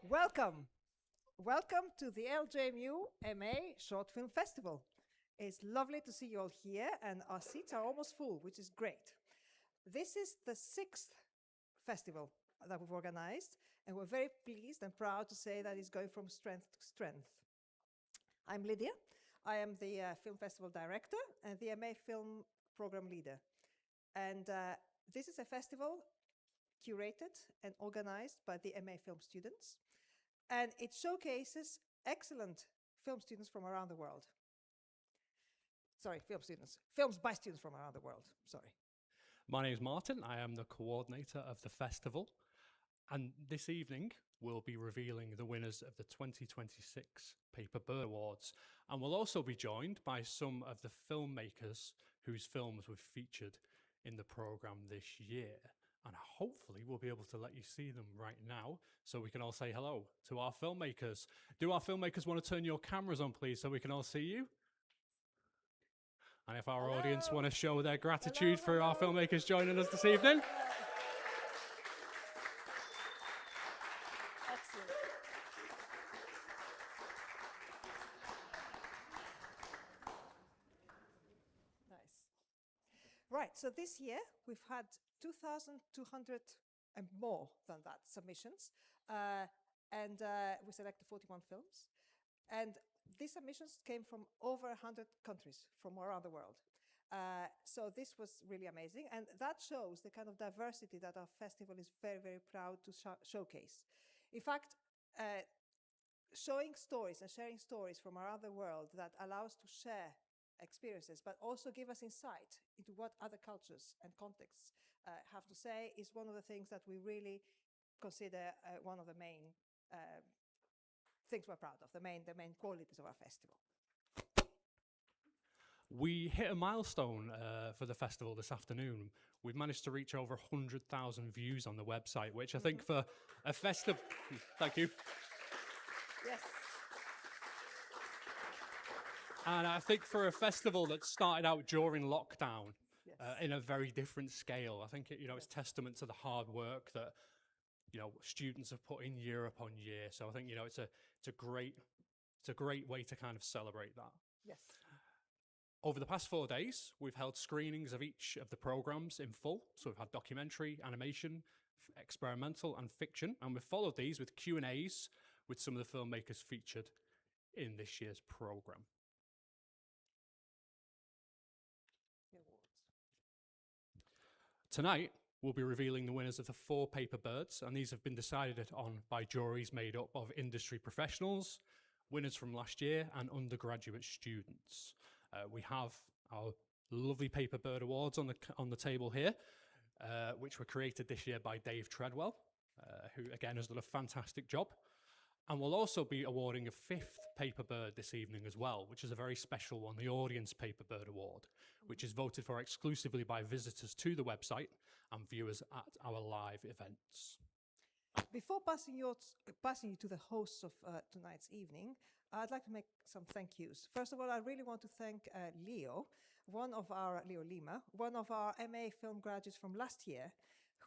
Welcome. Welcome to the LJMU MA Short Film Festival. It's lovely to see you all here, and our seats are almost full, which is great. This is the 6th festival that we've organized, and we're very pleased and proud to say that it's going from strength to strength. I'm Lydia. I am the Film Festival Director and the MA Film Program Leader. And this is a festival curated and organized by the MA Film students. And it showcases excellent film students from around the world. Sorry, film students. Films by students from around the world. Sorry. My name is Martin. I am the coordinator of the festival. And this evening, we'll be revealing the winners of the 2026 Paper Bird Awards. And we'll also be joined by some of the filmmakers whose films we've featured in the programme this year. And hopefully we'll be able to let you see them right now so we can all say hello to our filmmakers. Do our filmmakers want to turn your cameras on, please, so we can all see you? And if our audience want to show their gratitude for our filmmakers joining us this evening. Excellent. Nice. Right, so this year we've had 2,200 and more than that submissions, and we selected 41 films. And these submissions came from over 100 countries from around the world. So this was really amazing. And that shows the kind of diversity that our festival is very, very proud to showcase. In fact, showing stories and sharing stories from around the world that allow us to share experiences, but also give us insight into what other cultures and contexts have to say is one of the things that we really consider one of the main things we're proud of, the main qualities of our festival. We hit a milestone for the festival this afternoon. We've managed to reach over 100,000 views on the website, which I think for a festival... Thank you. Yes. And I think for a festival that started out during lockdown, Yes. in a very different scale, I think it's testament to the hard work that students have put in year upon year. So I think it's a great way to kind of celebrate that. Yes. Over the past 4 days, we've held screenings of each of the programs in full. So we've had documentary, animation, experimental, and fiction, and we've followed these with Q&As with some of the filmmakers featured in this year's program. Tonight, we'll be revealing the winners of the 4 Paper Birds, and these have been decided on by juries made up of industry professionals, winners from last year, and undergraduate students. We have our lovely Paper Bird Awards on the table here, which were created this year by Dave Treadwell, who again has done a fantastic job. And we'll also be awarding a 5th Paper Bird this evening as well, which is a very special one, the Audience Paper Bird Award, which is voted for exclusively by visitors to the website and viewers at our live events. Before passing you to the hosts of tonight's evening, I'd like to make some thank yous. First of all, I really want to thank Leo Lima, one of our MA film graduates from last year,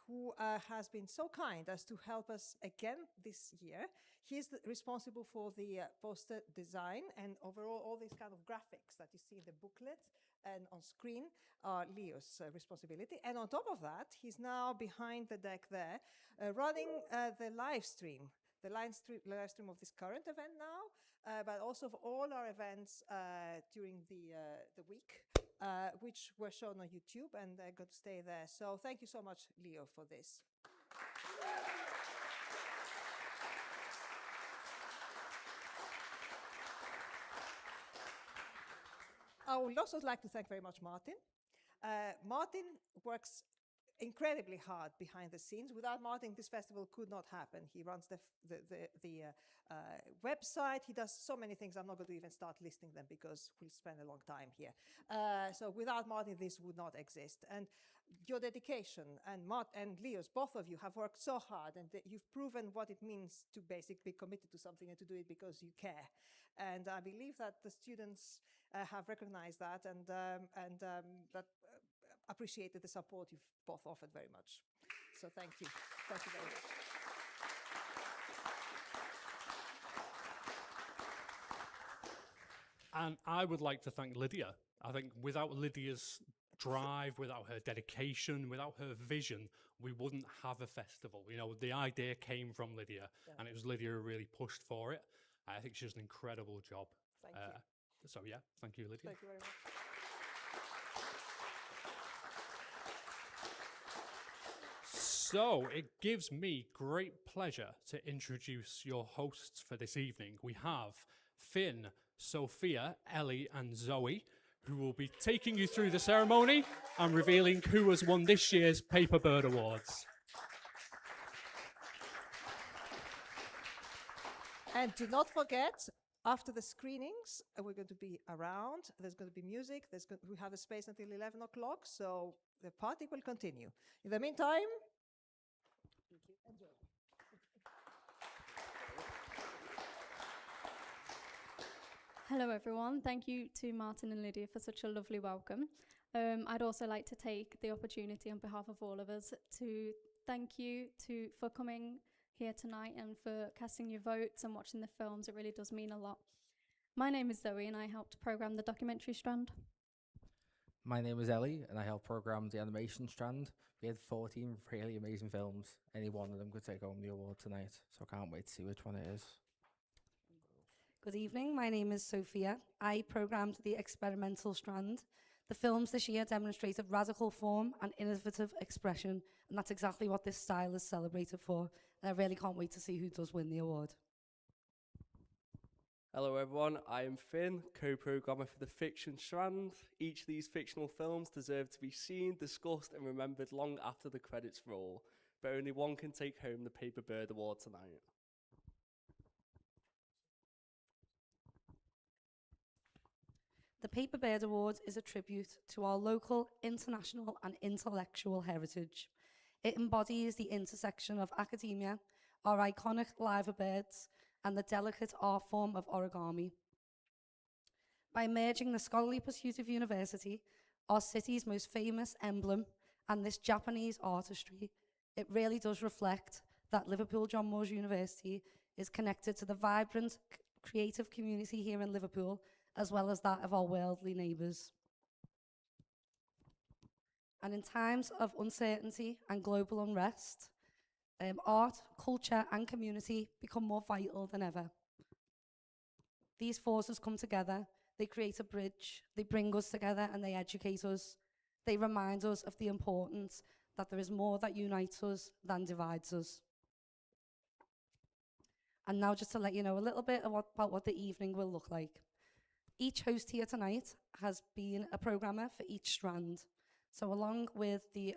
who has been so kind as to help us again this year. He's responsible for the poster design, and overall all these kind of graphics that you see in the booklet and on screen are Leo's responsibility. And on top of that, he's now behind the deck there, running the live stream of this current event now, but also of all our events during the week, which were shown on YouTube, and they're going to stay there. So thank you so much, Leo, for this. I would also like to thank very much Martin. Martin works incredibly hard behind the scenes. Without Martin, this festival could not happen. He runs the website. He does so many things. I'm not going to even start listing them because we'll spend a long time here. So without Martin, this would not exist. And your dedication and Leo's, both of you have worked so hard, and you've proven what it means to basically be committed to something and to do it because you care. And I believe that the students have recognized that and that appreciated the support you've both offered very much. So thank you. Thank you very much. And I would like to thank Lydia. I think without Lydia's drive, without her dedication, without her vision, we wouldn't have a festival. You know, the idea came from Lydia, and it was Lydia who really pushed for it. I think she does an incredible job. Thank you. So yeah, thank you, Lydia. Thank you very much. So it gives me great pleasure to introduce your hosts for this evening. We have Finn, Sophia, Ellie, and Zoe, who will be taking you through the ceremony and revealing who has won this year's Paper Bird Awards. And do not forget, after the screenings, we're going to be around. There's going to be music. We have a space until 11 o'clock, so the party will continue. In the meantime, enjoy. Hello everyone, thank you to Martin and Lydia for such a lovely welcome. I'd also like to take the opportunity on behalf of all of us to thank you for coming here tonight and for casting your votes and watching the films. It really does mean a lot. My name is Zoe and I helped program the documentary strand. My name is Ellie and I helped program the animation strand. We had 14 really amazing films. Any one of them could take home the award tonight, so I can't wait to see which one it is. Good evening, my name is Sophia. I programmed the experimental strand. The films this year demonstrated radical form and innovative expression, and that's exactly what this style is celebrated for. And I really can't wait to see who does win the award. Hello everyone, I am Finn, co-programmer for the fiction strand. Each of these fictional films deserve to be seen, discussed and remembered long after the credits roll, but only one can take home the Paper Bird Award tonight. The Paper Bird Award is a tribute to our local, international and intellectual heritage. It embodies the intersection of academia, our iconic liver birds, and the delicate art form of origami. By merging the scholarly pursuit of university, our city's most famous emblem, and this Japanese artistry, it really does reflect that Liverpool John Moores University is connected to the vibrant, creative community here in Liverpool, as well as that of our worldly neighbours. And in times of uncertainty and global unrest, art, culture and community become more vital than ever. These forces come together, they create a bridge, they bring us together and they educate us. They remind us of the importance that there is more that unites us than divides us. And now just to let you know a little bit about what the evening will look like. Each host here tonight has been a programmer for each strand. So along with the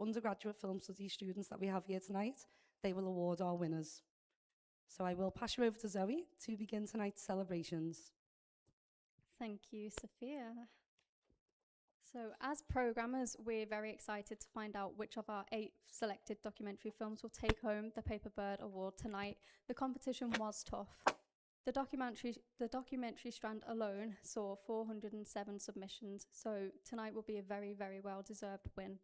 undergraduate film studies students that we have here tonight, they will award our winners. So I will pass you over to Zoe to begin tonight's celebrations. Thank you, Sophia. So as programmers, we're very excited to find out which of our 8 selected documentary films will take home the Paper Bird Award tonight. The competition was tough. The documentary strand alone saw 407 submissions, so tonight will be a very, very well-deserved win.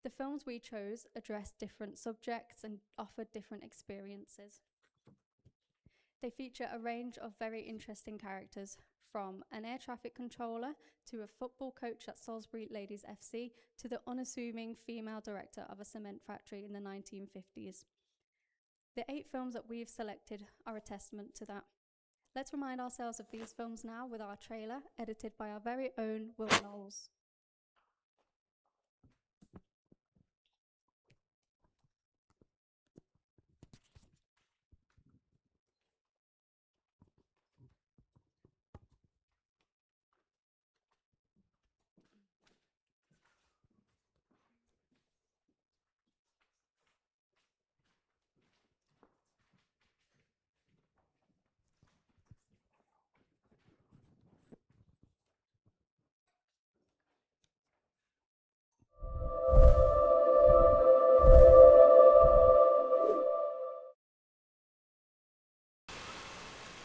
The films we chose addressed different subjects and offered different experiences. They feature a range of very interesting characters, from an air traffic controller to a football coach at Salisbury Ladies FC to the unassuming female director of a cement factory in the 1950s. The 8 films that we've selected are a testament to that. Let's remind ourselves of these films now with our trailer, edited by our very own Will Knowles.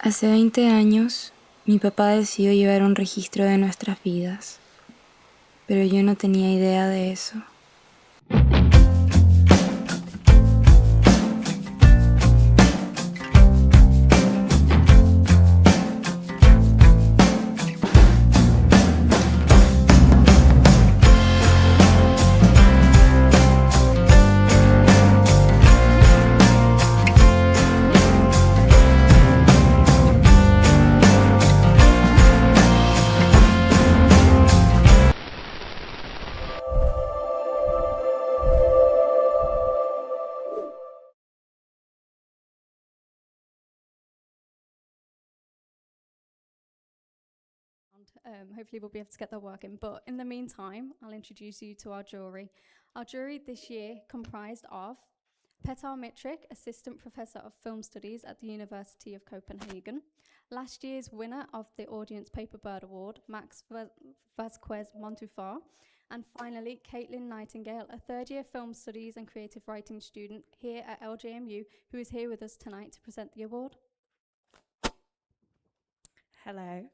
Hace 20 años, mi papá decidió llevar un registro de nuestras vidas, pero yo no tenía idea de eso. Hopefully we'll be able to get that work in. But in the meantime, I'll introduce you to our jury. Our jury this year comprised of Petar Mitrick, Assistant Professor of Film Studies at the University of Copenhagen. Last year's winner of the Audience Paper Bird Award, Max Vasquez Montufar. And finally, Caitlin Nightingale, a third-year Film Studies and Creative Writing student here at LJMU, who is here with us tonight to present the award. Hello.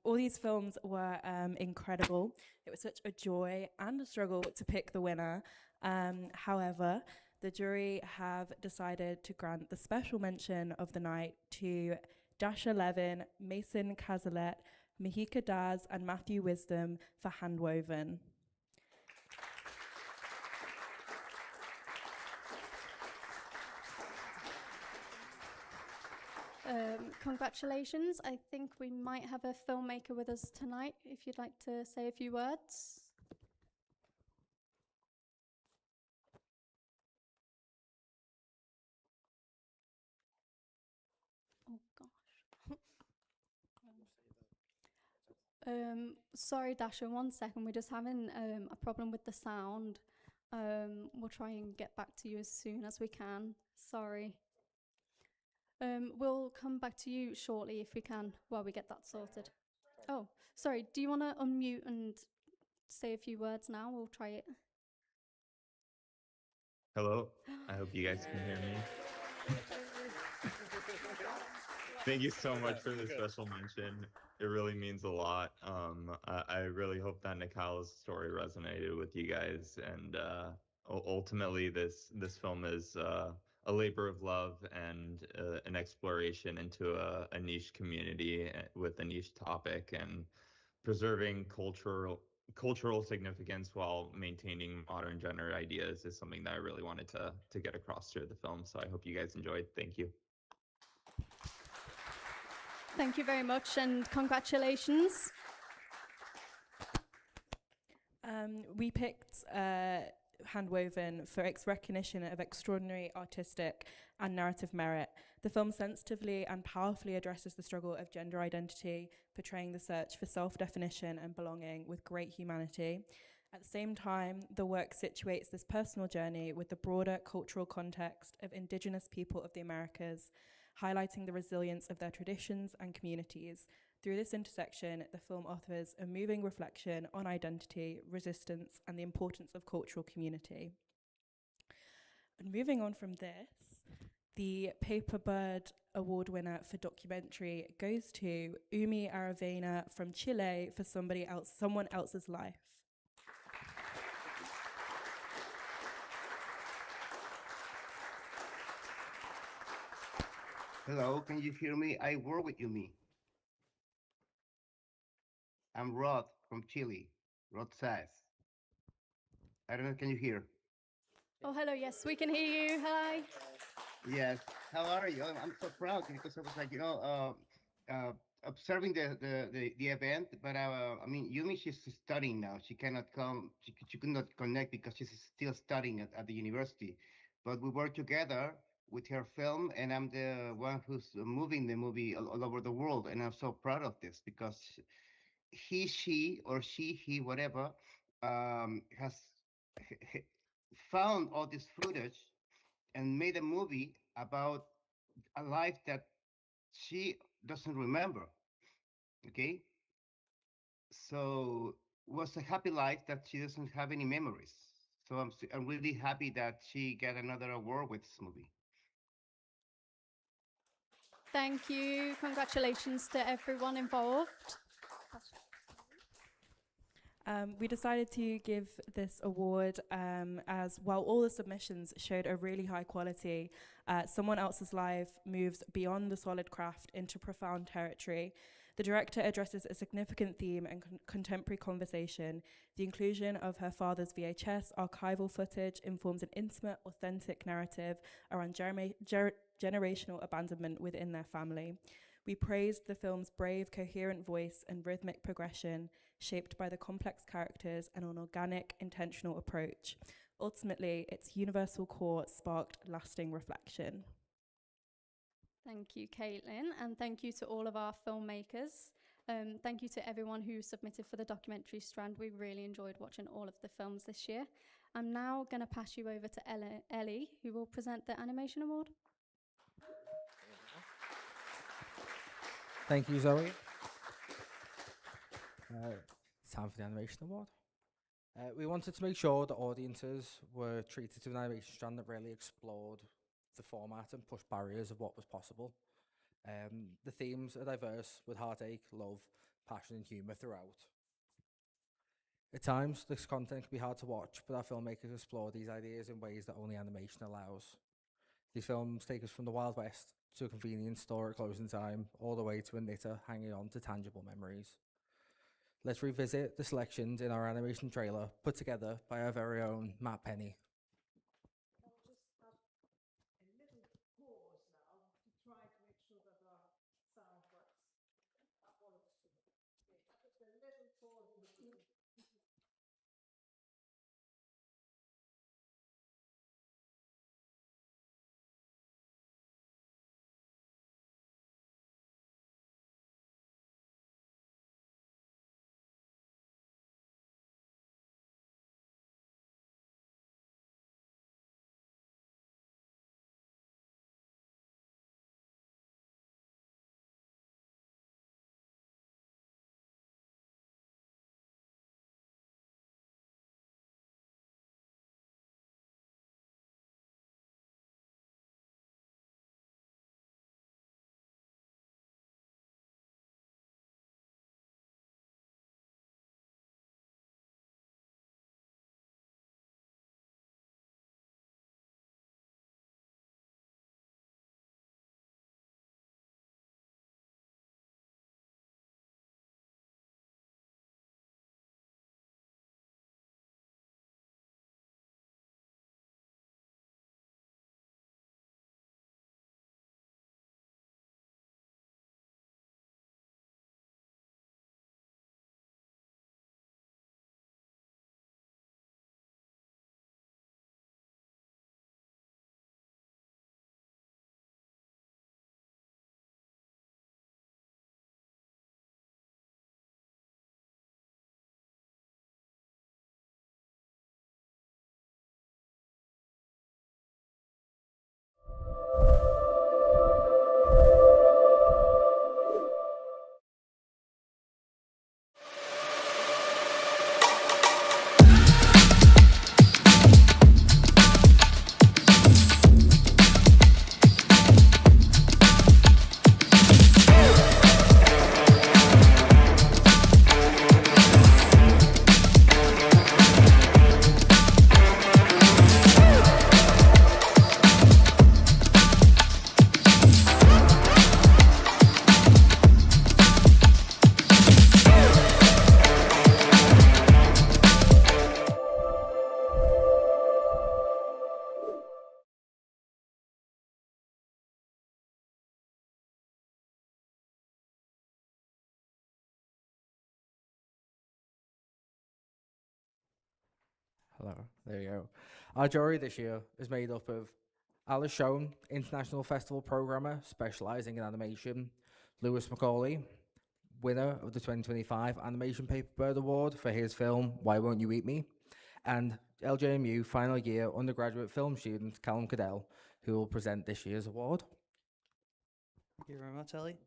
All these films were incredible. It was such a joy and a struggle to pick the winner. However, the jury have decided to grant the special mention of the night to Dasha Levin, Mason Cazalet, Mahika Daz, and Matthew Wisdom for Handwoven. Congratulations. I think we might have a filmmaker with us tonight, if you'd like to say a few words. Oh gosh. Sorry, Dasha, 1 second. We're just having a problem with the sound. We'll try and get back to you as soon as we can. Sorry. We'll come back to you shortly if we can while we get that sorted. Oh, sorry. Do you want to unmute and say a few words now? We'll try it. Hello, I hope you guys can hear me. Thank you so much for the special mention. It really means a lot. I really hope that Nikhil's story resonated with you guys, and ultimately this film is a labor of love and an exploration into a niche community with a niche topic, and preserving cultural significance while maintaining modern gender ideas is something that I really wanted to get across through the film. So I hope you guys enjoyed. Thank you. Thank you very much, and congratulations. We picked Handwoven for its recognition of extraordinary artistic and narrative merit. The film sensitively and powerfully addresses the struggle of gender identity, portraying the search for self-definition and belonging with great humanity. At the same time, the work situates this personal journey with the broader cultural context of Indigenous people of the Americas, highlighting the resilience of their traditions and communities. Through this intersection, the film offers a moving reflection on identity, resistance, and the importance of cultural community. And moving on from this, the Paper Bird Award winner for documentary goes to Umi Aravena from Chile for Someone Else's Life. Hello, can you hear me? I work with Umi. I'm Rod from Chile. Rod says. I don't know, can you hear? Oh, hello. Yes, we can hear you. Hi. Yes. How are you? I'm so proud because I was like, observing the event, but I mean, Yumi, she's studying now. She cannot come. She could not connect because she's still studying at the university. But we work together with her film, and I'm the one who's moving the movie all over the world, and I'm so proud of this because she, whatever, has found all this footage and made a movie about a life that she doesn't remember. Okay, so was a happy life that she doesn't have any memories. So I'm really happy that she got another award with this movie. Thank you. Congratulations to everyone involved. We decided to give this award as while all the submissions showed a really high quality, Someone Else's Life moves beyond the solid craft into profound territory. The director addresses a significant theme and contemporary conversation. The inclusion of her father's VHS archival footage informs an intimate, authentic narrative around generational abandonment within their family. We praised the film's brave, coherent voice and rhythmic progression, shaped by the complex characters and an organic, intentional approach. Ultimately, its universal core sparked lasting reflection. Thank you, Caitlin, and thank you to all of our filmmakers. Thank you to everyone who submitted for the documentary strand. We really enjoyed watching all of the films this year. I'm now going to pass you over to Ellie, who will present the Animation Award. Thank you, Zoe. It's time for the Animation Award. We wanted to make sure that audiences were treated to an animation strand that really explored the format and pushed barriers of what was possible. The themes are diverse, with heartache, love, passion and humour throughout. At times, this content can be hard to watch, but our filmmakers explore these ideas in ways that only animation allows. These films take us from the Wild West to a convenient store at closing time, all the way to a knitter hanging on to tangible memories. Let's revisit the selections in our animation trailer, put together by our very own Matt Penny. I'll just have a little pause now to try to make sure that our sound works. Apologies. Okay, just a little pause in between. Hello, there you go. Our jury this year is made up of Alice Schoen, International Festival Programmer specialising in animation, Lewis Macaulay, winner of the 2025 Animation Paper Bird Award for his film Why Won't You Eat Me, and LJMU final year undergraduate film student Callum Cadell, who will present this year's award. Thank you very much, Ellie.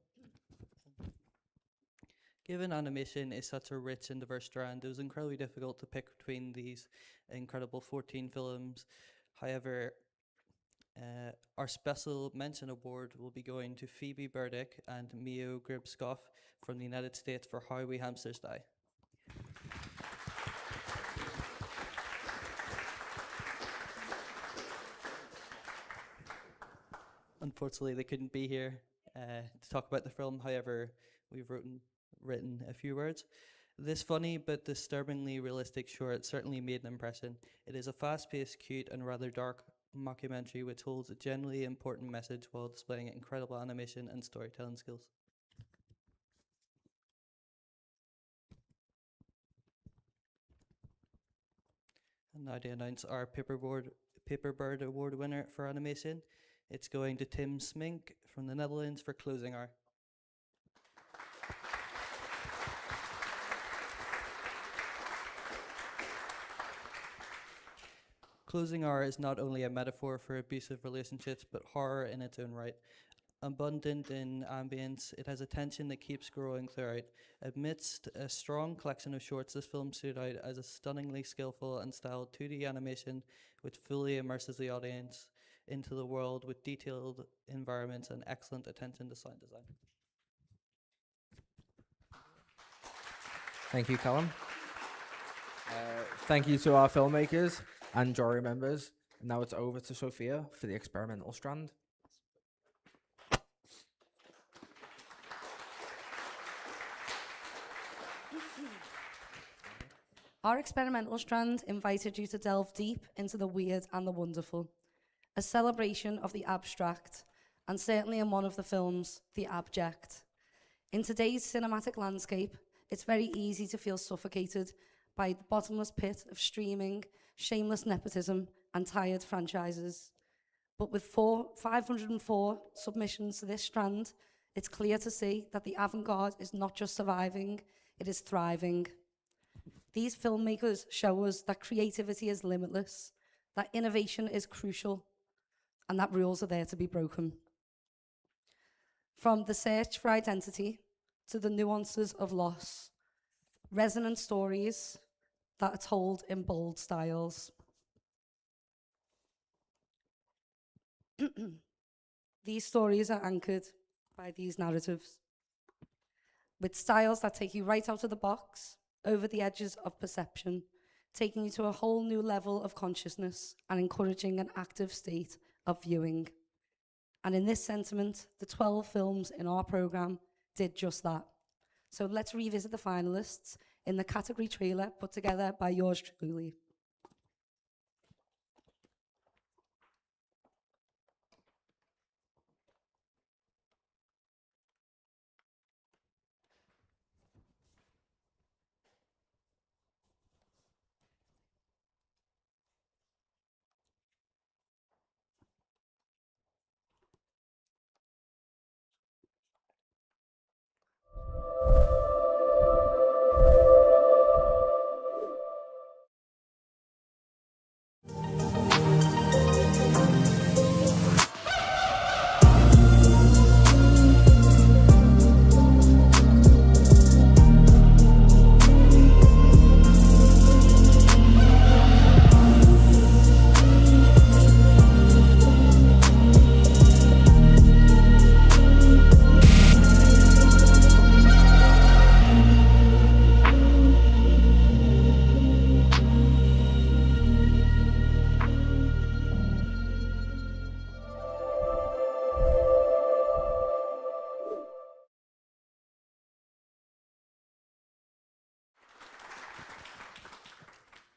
Given animation is such a rich and diverse strand, it was incredibly difficult to pick between these incredible 14 films. However, our special mention award will be going to Phoebe Burdick and Mio Gribskoff from the United States for How We Hamsters Die. Unfortunately, they couldn't be here to talk about the film. However, we've written a few words. This funny but disturbingly realistic short certainly made an impression. It is a fast-paced, cute and rather dark mockumentary which holds a genuinely important message while displaying incredible animation and storytelling skills. And now to announce our Paper Bird Award winner for animation. It's going to Tim Smink from the Netherlands for Closing Hour. Closing hour is not only a metaphor for abusive relationships, but horror in its own right. Abundant in ambience, it has a tension that keeps growing throughout. Amidst a strong collection of shorts, this film stood out as a stunningly skillful and styled 2D animation which fully immerses the audience into the world with detailed environments and excellent attention to sound design. Thank you, Callum. Thank you to our filmmakers and jury members. Now it's over to Sophia for the experimental strand. Our experimental strand invited you to delve deep into the weird and the wonderful, a celebration of the abstract, and certainly in one of the films, the abject. In today's cinematic landscape, it's very easy to feel suffocated by the bottomless pit of streaming, shameless nepotism, and tired franchises. But with 504 submissions to this strand, it's clear to see that the avant-garde is not just surviving, it is thriving. These filmmakers show us that creativity is limitless, that innovation is crucial, and that rules are there to be broken. From the search for identity to the nuances of loss, resonant stories that are told in bold styles. These stories are anchored by these narratives, with styles that take you right out of the box, over the edges of perception, taking you to a whole new level of consciousness and encouraging an active state of viewing. And in this sentiment, the 12 films in our programme did just that. So let's revisit the finalists in the category trailer put together by yours truly.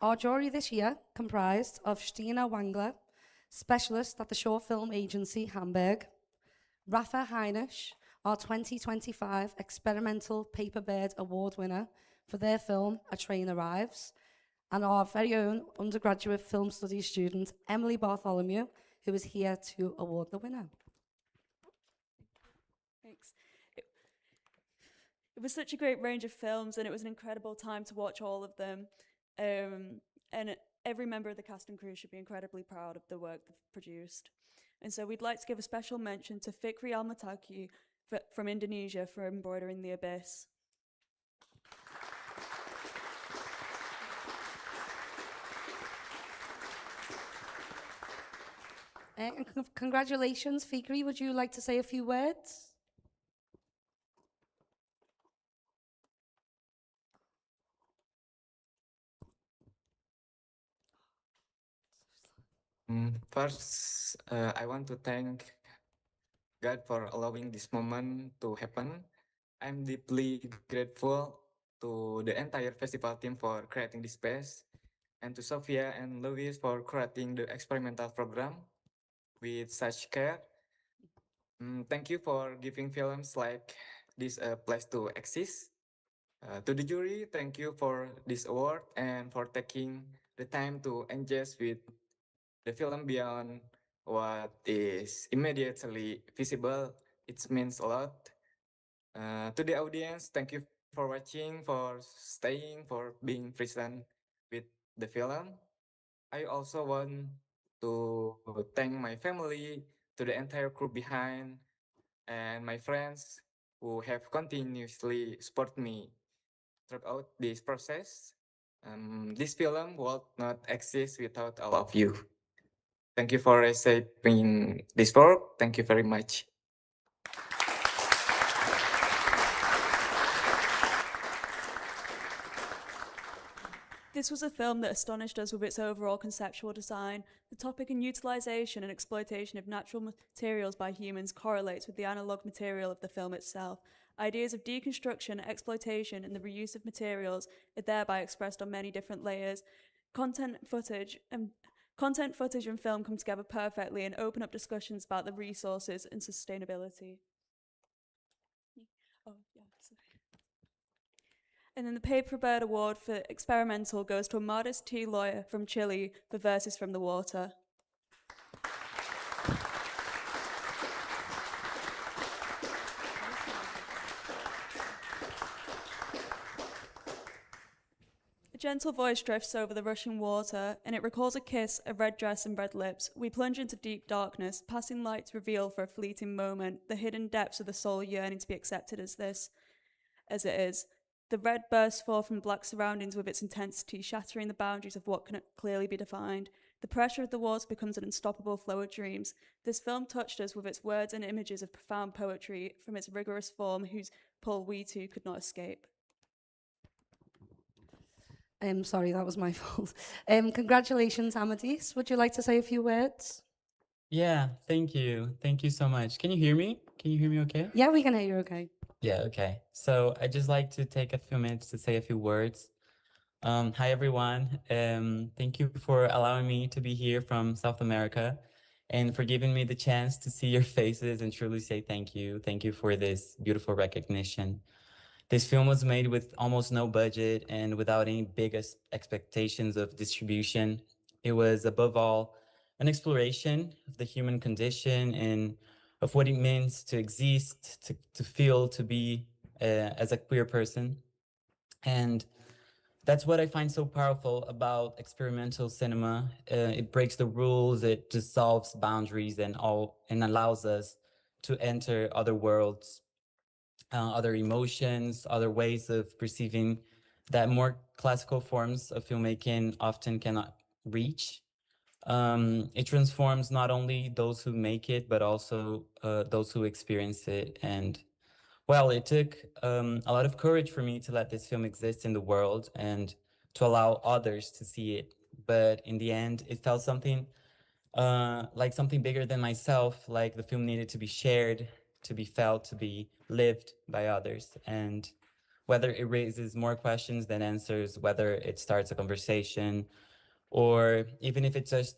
Our jury this year comprised of Stina Wangler, specialist at the short film agency Hamburg, Rafa Heinisch, our 2025 Experimental Paper Bird Award winner for their film A Train Arrives, and our very own undergraduate film studies student, Emily Bartholomew, who is here to award the winner. Thanks. It was such a great range of films, and it was an incredible time to watch all of them. And every member of the cast and crew should be incredibly proud of the work they've produced. And so we'd like to give a special mention to Fikri Almataki from Indonesia for embroidering the abyss. Congratulations, Fikri. Would you like to say a few words? First, I want to thank God for allowing this moment to happen. I'm deeply grateful to the entire festival team for creating this space, and to Sophia and Louis for creating the experimental program with such care. Thank you for giving films like this a place to exist. To the jury, thank you for this award and for taking the time to engage with the film beyond what is immediately visible. It means a lot. To the audience, thank you for watching, for staying, for being present with the film. I also want to thank my family, to the entire crew behind, and my friends who have continuously support me throughout this process. This film would not exist without all of you. Thank you for accepting this work. Thank you very much. This was a film that astonished us with its overall conceptual design. The topic and utilization and exploitation of natural materials by humans correlates with the analog material of the film itself. Ideas of deconstruction, exploitation, and the reuse of materials are thereby expressed on many different layers. Content footage and film come together perfectly and open up discussions about the resources and sustainability. Oh, yeah, sorry. And then the Paper Bird Award for Experimental goes to a modest tea lawyer from Chile for Verses from the Water. A gentle voice drifts over the rushing water, and it recalls a kiss, a red dress, and red lips. We plunge into deep darkness, passing lights reveal for a fleeting moment the hidden depths of the soul yearning to be accepted as it is. The red bursts forth from black surroundings with its intensity, shattering the boundaries of what can clearly be defined. The pressure of the water becomes an unstoppable flow of dreams. This film touched us with its words and images of profound poetry from its rigorous form whose pull we too could not escape. Sorry, that was my fault. Congratulations, Amadis. Would you like to say a few words? Yeah, thank you. Thank you so much. Can you hear me? Can you hear me okay? Yeah, we can hear you okay. Yeah, okay. So I'd just like to take a few minutes to say a few words. Hi, everyone. Thank you for allowing me to be here from South America and for giving me the chance to see your faces and truly say thank you. Thank you for this beautiful recognition. This film was made with almost no budget and without any big expectations of distribution. It was above all an exploration of the human condition and of what it means to exist, to feel, to be as a queer person. And that's what I find so powerful about experimental cinema. It breaks the rules, it dissolves boundaries and allows us to enter other worlds, other emotions, other ways of perceiving that more classical forms of filmmaking often cannot reach. It transforms not only those who make it, but also those who experience it. And well, it took a lot of courage for me to let this film exist in the world and to allow others to see it. But in the end, it felt something like something bigger than myself, like the film needed to be shared, to be felt, to be lived by others. And whether it raises more questions than answers, whether it starts a conversation, or even if it just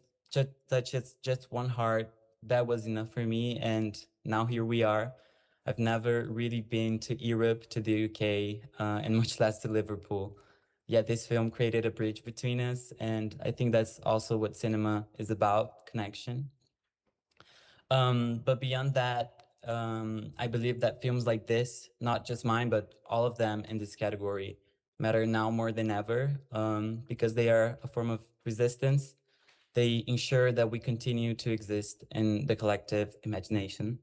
touches just one heart, that was enough for me. And now here we are. I've never really been to Europe, to the UK, and much less to Liverpool. Yet this film created a bridge between us, and I think that's also what cinema is about, connection. But beyond that, I believe that films like this, not just mine, but all of them in this category, matter now more than ever, because they are a form of resistance. They ensure that we continue to exist in the collective imagination.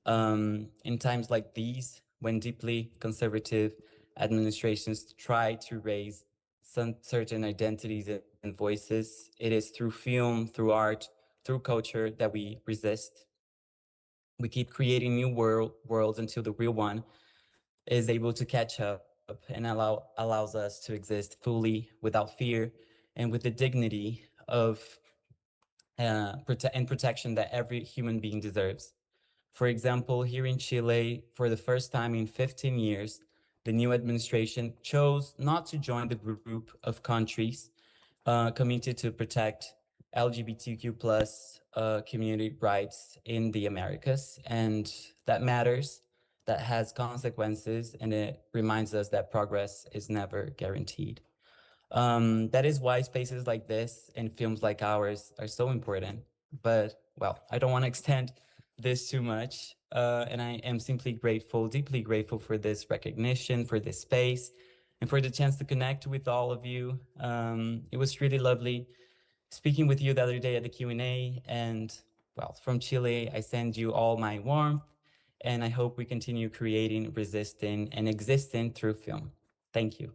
In times like these, when deeply conservative administrations try to raise some certain identities and voices, it is through film, through art, through culture that we resist. We keep creating new worlds until the real one is able to catch up and allows us to exist fully without fear and with the dignity of and protection that every human being deserves. For example, here in Chile, for the first time in 15 years, the new administration chose not to join the group of countries committed to protect LGBTQ plus community rights in the Americas. And that matters, that has consequences, and it reminds us that progress is never guaranteed. That is why spaces like this and films like ours are so important. But, well, I don't want to extend this too much. And I am simply grateful, deeply grateful for this recognition, for this space, and for the chance to connect with all of you. It was really lovely speaking with you the other day at the Q&A, and well, from Chile, I send you all my warmth, and I hope we continue creating, resisting, and existing through film. Thank you.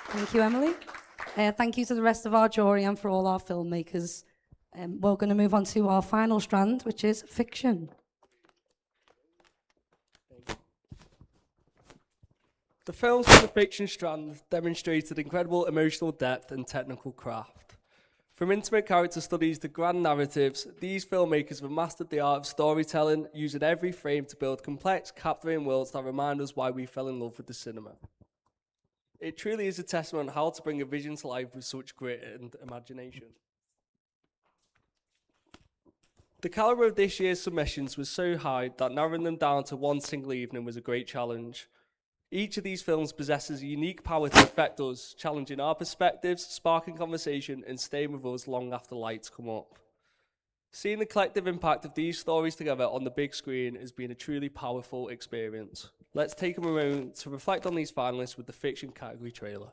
Thank you, Emily. Thank you to the rest of our jury and for all our filmmakers. We're going to move on to our final strand, which is fiction. The films from the fiction strand demonstrated incredible emotional depth and technical craft. From intimate character studies to grand narratives, these filmmakers have mastered the art of storytelling, using every frame to build complex, captivating worlds that remind us why we fell in love with the cinema. It truly is a testament on how to bring a vision to life with such grit and imagination. The caliber of this year's submissions was so high that narrowing them down to one single evening was a great challenge. Each of these films possesses a unique power to affect us, challenging our perspectives, sparking conversation, and staying with us long after lights come up. Seeing the collective impact of these stories together on the big screen has been a truly powerful experience. Let's take a moment to reflect on these finalists with the fiction category trailer.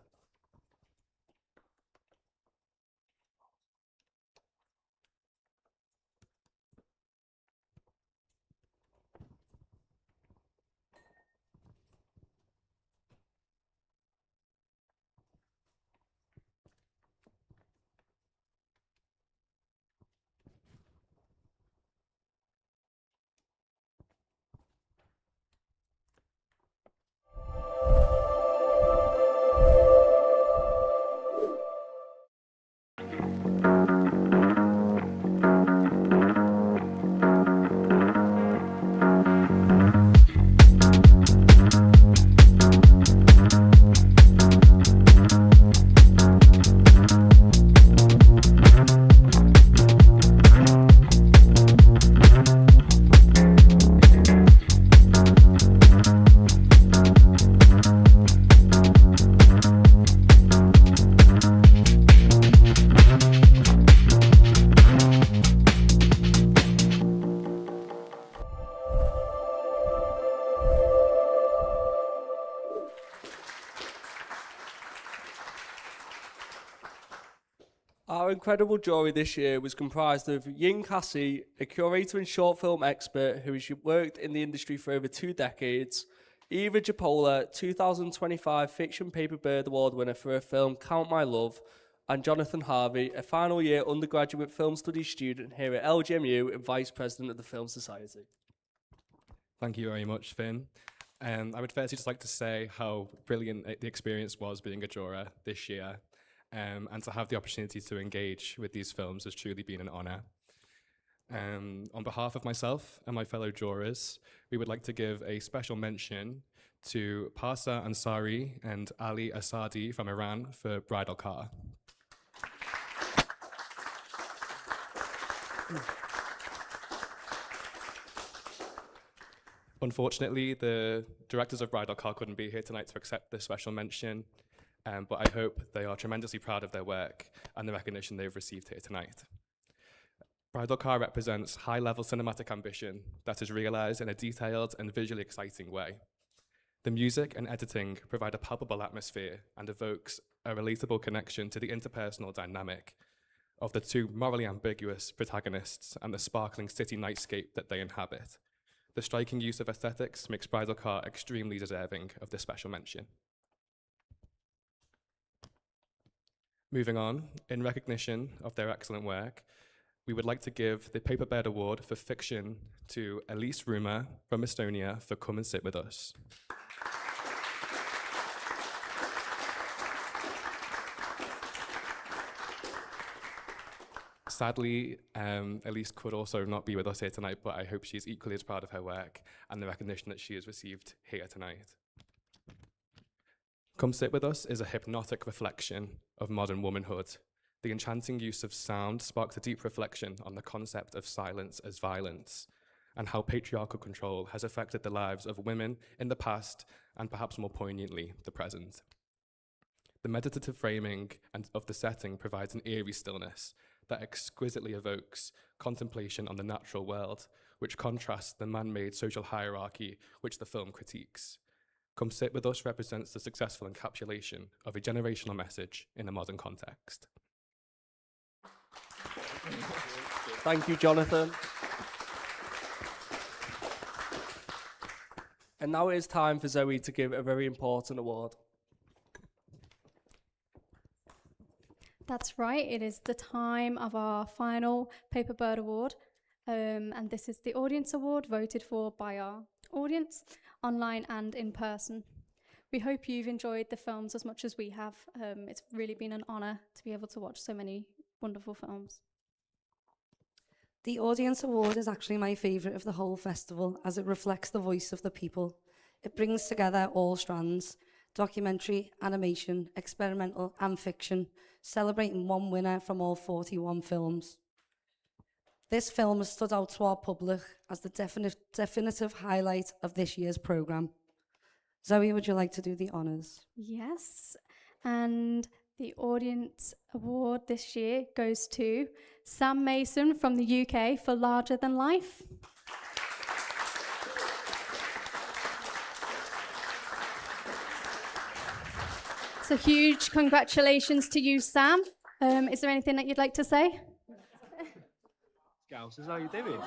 Our incredible jury this year was comprised of Ying Cassie, a curator and short film expert who has worked in the industry for over 2 decades, Eva Japola, 2025 Fiction Paper Bird Award winner for her film Count My Love, and Jonathan Harvey, a final year undergraduate film studies student here at LJMU and vice president of the Film Society. Thank you very much, Finn. I would firstly just like to say how brilliant the experience was being a juror this year. And to have the opportunity to engage with these films has truly been an honour. On behalf of myself and my fellow jurors, we would like to give a special mention to Parsa Ansari and Ali Asadi from Iran for Bridal Car. Unfortunately, the directors of Bridal Car couldn't be here tonight to accept this special mention. But I hope they are tremendously proud of their work and the recognition they've received here tonight. Bridal Car represents high-level cinematic ambition that is realized in a detailed and visually exciting way. The music and editing provide a palpable atmosphere and evokes a relatable connection to the interpersonal dynamic of the 2 morally ambiguous protagonists and the sparkling city nightscape that they inhabit. The striking use of aesthetics makes Bridal Car extremely deserving of this special mention. Moving on, in recognition of their excellent work, we would like to give the Paper Bird Award for Fiction to Elise Ruma from Estonia for Come and Sit With Us. Sadly, Elise could also not be with us here tonight, but I hope she's equally as proud of her work and the recognition that she has received here tonight. Come Sit With Us is a hypnotic reflection of modern womanhood. The enchanting use of sound sparks a deep reflection on the concept of silence as violence and how patriarchal control has affected the lives of women in the past and perhaps more poignantly, the present. The meditative framing of the setting provides an eerie stillness that exquisitely evokes contemplation on the natural world, which contrasts the man-made social hierarchy which the film critiques. Come Sit With Us represents the successful encapsulation of a generational message in a modern context. Thank you, Jonathan. And now it is time for Zoe to give a very important award. That's right, it is the time of our final Paper Bird Award. And this is the audience award voted for by our audience, online and in person. We hope you've enjoyed the films as much as we have. It's really been an honour to be able to watch so many wonderful films. The audience award is actually my favourite of the whole festival, as it reflects the voice of the people. It brings together all strands: documentary, animation, experimental and fiction, celebrating one winner from all 41 films. This film has stood out to our public as the definitive highlight of this year's programme. Zoe, would you like to do the honours? Yes, and the audience award this year goes to Sam Mason from the UK for Larger Than Life. So huge congratulations to you, Sam. Is there anything that you'd like to say? Scousers, how you doing?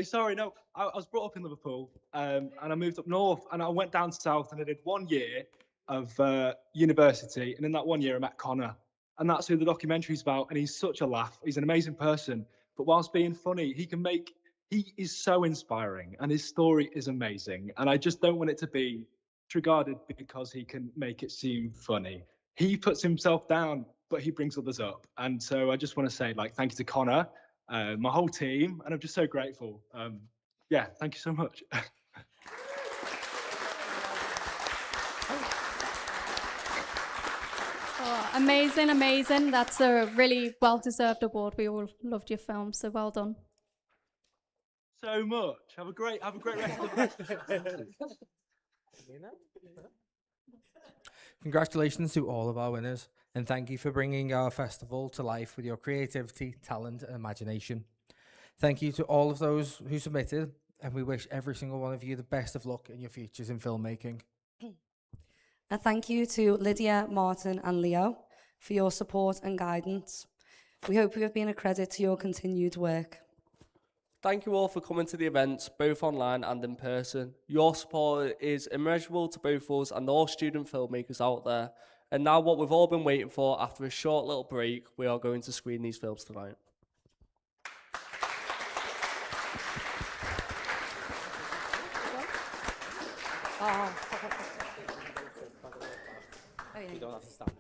Sorry, no, I was brought up in Liverpool, and I moved up north, and I went down south, and I did 1 year of university, and in that 1 year I met Connor, and that's who the documentary's about, and he's such a laugh. He's an amazing person, but whilst being funny, he is so inspiring, and his story is amazing, and I just don't want it to be disregarded because he can make it seem funny. He puts himself down, but he brings others up, and so I just want to say, thank you to Connor, my whole team, and I'm just so grateful. Yeah, thank you so much. Oh, amazing, amazing. That's a really well-deserved award. We all loved your film, so well done. So much. Have a great rest of the festival. Congratulations to all of our winners, and thank you for bringing our festival to life with your creativity, talent, and imagination. Thank you to all of those who submitted, and we wish every single one of you the best of luck in your futures in filmmaking. A thank you to Lydia, Martin, and Leo for your support and guidance. We hope we have been a credit to your continued work. Thank you all for coming to the events, both online and in person. Your support is immeasurable to both us and all student filmmakers out there. And now what we've all been waiting for, after a short little break, we are going to screen these films tonight. Oh. You don't have to stand.